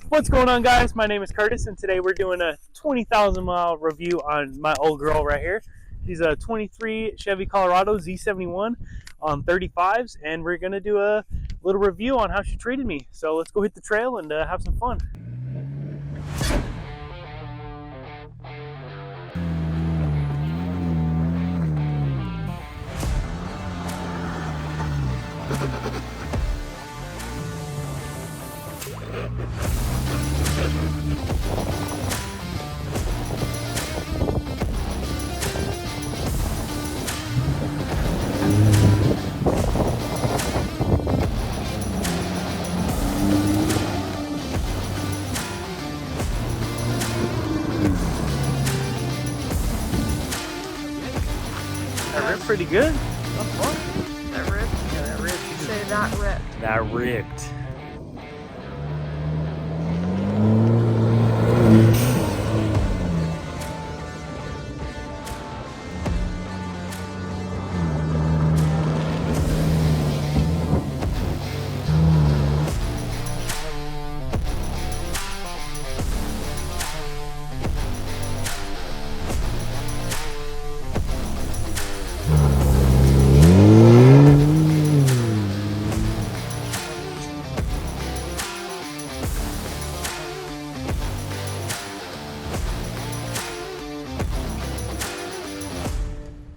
What's going on, guys? My name is Curtis, and today we're doing a 20,000 mile review on my old girl right here. She's a 23 Chevy Colorado Z71 on 35s, and we're going to do a little review on how she treated me. So let's go hit the trail and have some fun. That ripped pretty good. That's fun. That ripped? Yeah, that ripped. Say that ripped. That ripped.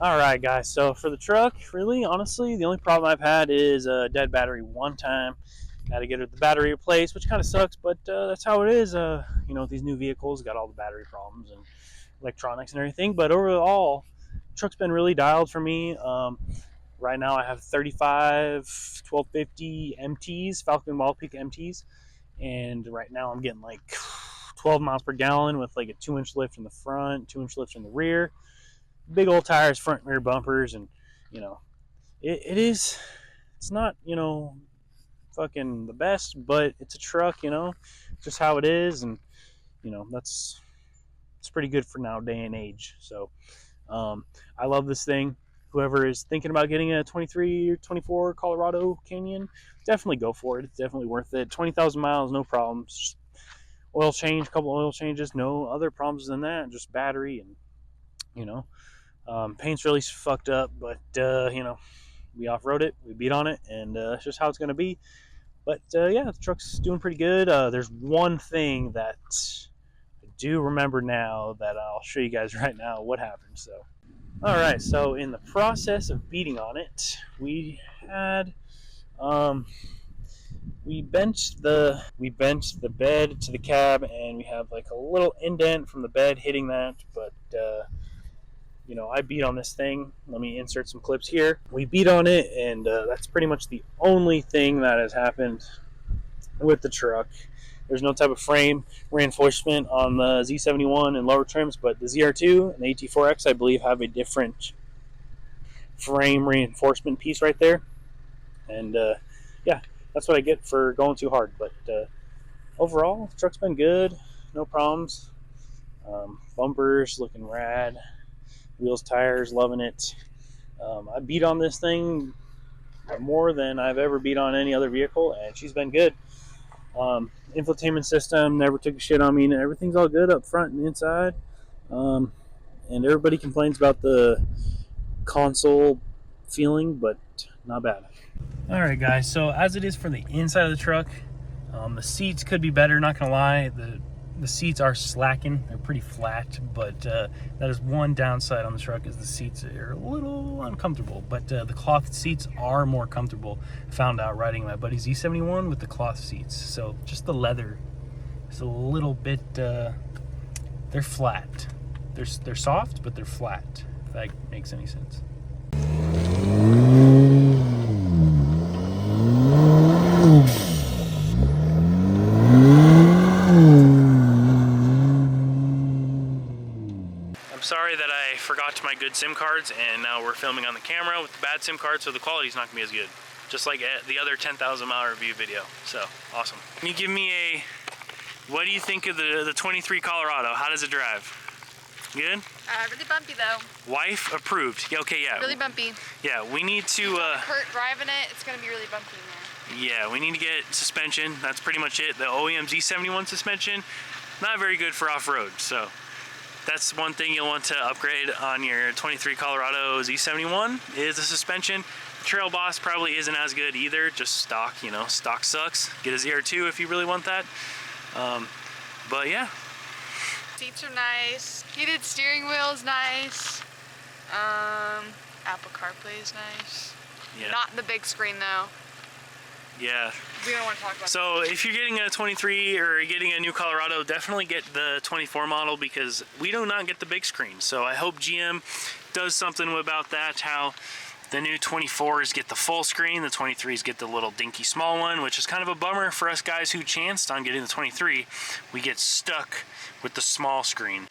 Alright guys, so for the truck, really, honestly, the only problem I've had is a dead battery one time. Got to get the battery replaced, which kind of sucks, but that's how it is. You know, these new vehicles got all the battery problems and electronics and everything, but overall, the truck's been really dialed for me. Right now I have 35 1250 MTs, Falcon wildpeak MTs, and right now I'm getting like 12 miles per gallon with like a 2-inch lift in the front, 2-inch lift in the rear. Big old tires, front rear bumpers, and you know, it's not, you know, fucking the best, but it's a truck, you know, just how it is, and you know, it's pretty good for now day and age. So I love this thing. Whoever is thinking about getting a 23 or 24 Colorado Canyon, definitely go for it. It's definitely worth it. 20,000 miles, no problems. Just oil change, a couple oil changes, no other problems than that. Just battery, and you know, paint's really fucked up, but you know, we off-road it, we beat on it, and it's just how it's going to be. But yeah, the truck's doing pretty good. There's one thing that I do remember now that I'll show you guys right now what happened. So, all right, so in the process of beating on it, we had we benched the bed to the cab, and we have like a little indent from the bed hitting that, but you know, I beat on this thing. Let me insert some clips here. We beat on it, and that's pretty much the only thing that has happened with the truck. There's no type of frame reinforcement on the Z71 and lower trims, but the ZR2 and the AT4X, I believe, have a different frame reinforcement piece right there. And yeah, that's what I get for going too hard. But overall, the truck's been good. No problems. Bumpers looking rad. Wheels, tires, loving it. I beat on this thing more than I've ever beat on any other vehicle, and she's been good. Infotainment system never took a shit on me, and everything's all good up front and inside. And everybody complains about the console feeling, but not bad. All right, guys. So as it is for the inside of the truck, the seats could be better. Not gonna lie, the seats are slacking. They're pretty flat, but that is one downside on the truck, is the seats are a little uncomfortable, but the cloth seats are more comfortable. Found out riding my buddy Z71 with the cloth seats. So just the leather is a little bit, they're flat. They're soft, but they're flat, if that makes any sense. Sorry that I forgot my good SIM cards, and now we're filming on the camera with the bad SIM card, so the quality's not gonna be as good. Just like the other 10,000 mile review video. So, awesome. Can you give me a, what do you think of the 23 Colorado? How does it drive? Good? Really bumpy though. Wife approved. Yeah, okay, yeah. Really bumpy. Yeah, we need to... Kurt driving it, it's gonna be really bumpy in there. Yeah, we need to get suspension. That's pretty much it. The OEM Z71 suspension, not very good for off-road. So that's one thing you'll want to upgrade on your 23 Colorado Z71 is the suspension. Trailboss probably isn't as good either, just stock, you know, stock sucks. Get a ZR2 if you really want that. But yeah. Seats are nice. Heated steering wheel is nice. Apple CarPlay is nice. Yeah. Not the big screen though. Yeah. We don't want to talk about So if you're getting a 23 or getting a new Colorado, definitely get the 24 model because we do not get the big screen. So I hope GM does something about that, how the new 24s get the full screen, the 23s get the little dinky small one, which is kind of a bummer for us guys who chanced on getting the 23. We get stuck with the small screen.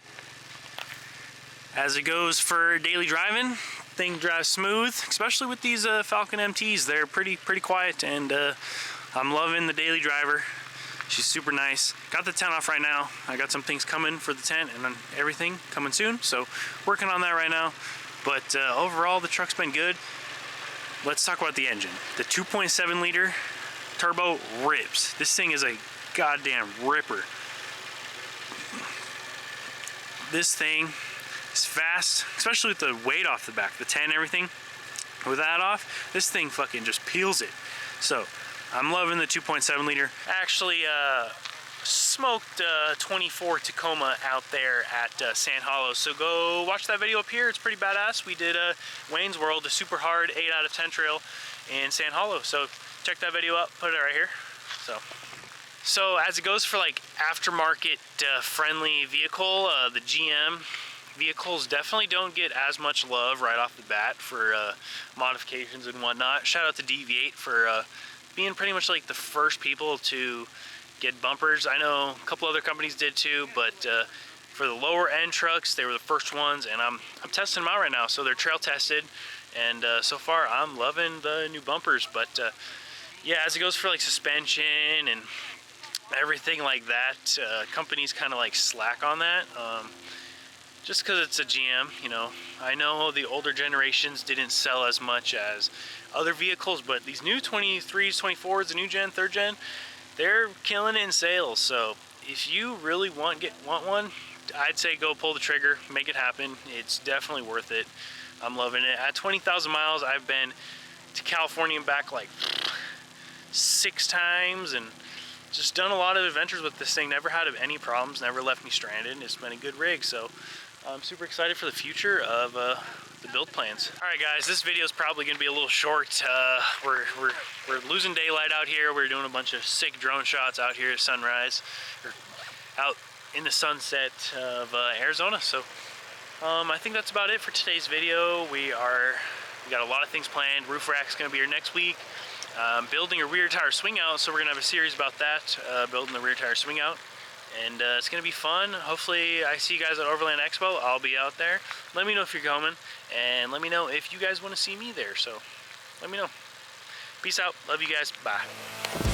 As it goes for daily driving, thing drives smooth, especially with these Falcon MTs. They're pretty quiet, and I'm loving the daily driver. She's super nice. Got the tent off right now. I got some things coming for the tent and everything coming soon, so working on that right now. But overall, the truck's been good. Let's talk about the engine. The 2.7 liter turbo rips. This thing is a goddamn ripper. This thing is fast, especially with the weight off the back, the tent and everything. With that off, this thing fucking just peels it. So I'm loving the 2.7 liter. Actually smoked 24 Tacoma out there at Sand Hollow, so go watch that video up here. It's pretty badass. We did Wayne's World, a super hard 8 out of 10 trail in Sand Hollow, so check that video up, put it right here. So as it goes for like aftermarket friendly vehicle, the GM vehicles definitely don't get as much love right off the bat for modifications and whatnot. Shout out to DV8 for being pretty much like the first people to get bumpers. I know a couple other companies did too, but for the lower end trucks, they were the first ones, and I'm testing them out right now. So they're trail tested, and so far I'm loving the new bumpers. But yeah, as it goes for like suspension and everything like that, companies kind of like slack on that. Just because it's a GM, you know. I know the older generations didn't sell as much as other vehicles, but these new 23s, 24s, the new gen, third gen, they're killing it in sales. So if you really want one, I'd say go pull the trigger, make it happen. It's definitely worth it. I'm loving it. At 20,000 miles, I've been to California and back like 6 times, and just done a lot of adventures with this thing. Never had any problems, never left me stranded. It's been a good rig, so I'm super excited for the future of the build plans. All right, guys, this video is probably going to be a little short. We're losing daylight out here. We're doing a bunch of sick drone shots out here at sunrise, or out in the sunset of Arizona. So I think that's about it for today's video. We got a lot of things planned. Roof rack's going to be here next week. Building a rear tire swing out, so we're gonna have a series about that, building the rear tire swing out, and it's gonna be fun. Hopefully I see you guys at Overland Expo. I'll be out there. Let me know if you're coming, and let me know if you guys want to see me there. So let me know. Peace out. Love you guys. Bye.